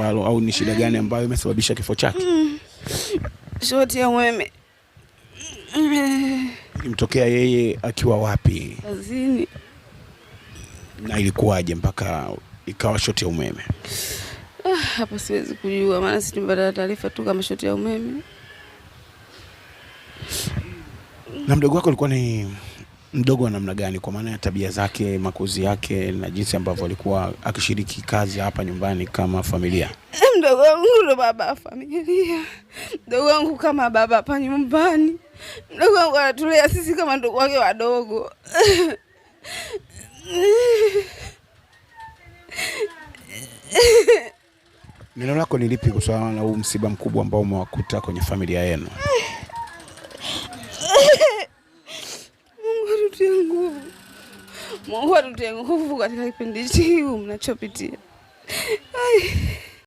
au ni shida gani ambayo imesababisha kifo chake? Shoti ya umeme. Ilimtokea yeye akiwa wapi? Kazini. Na ilikuwaje mpaka ikawa shoti ya umeme? Hapa siwezi kujua, maana sisi tumepata taarifa tu kama shoti ya umeme. Na mdogo wako alikuwa ni mdogo wa namna gani, kwa maana ya tabia zake, makuzi yake na jinsi ambavyo alikuwa akishiriki kazi hapa nyumbani kama familia? Mdogo wangu ndo baba wa familia. Mdogo wangu kama baba hapa nyumbani. Mdogo wangu anatulea sisi kama ndugu wake wadogo. Neno lako ni lipi kuhusiana na huu msiba mkubwa ambao umewakuta kwenye familia yenu? Mungu atutie nguvu katika kipindi hiki mnachopitia.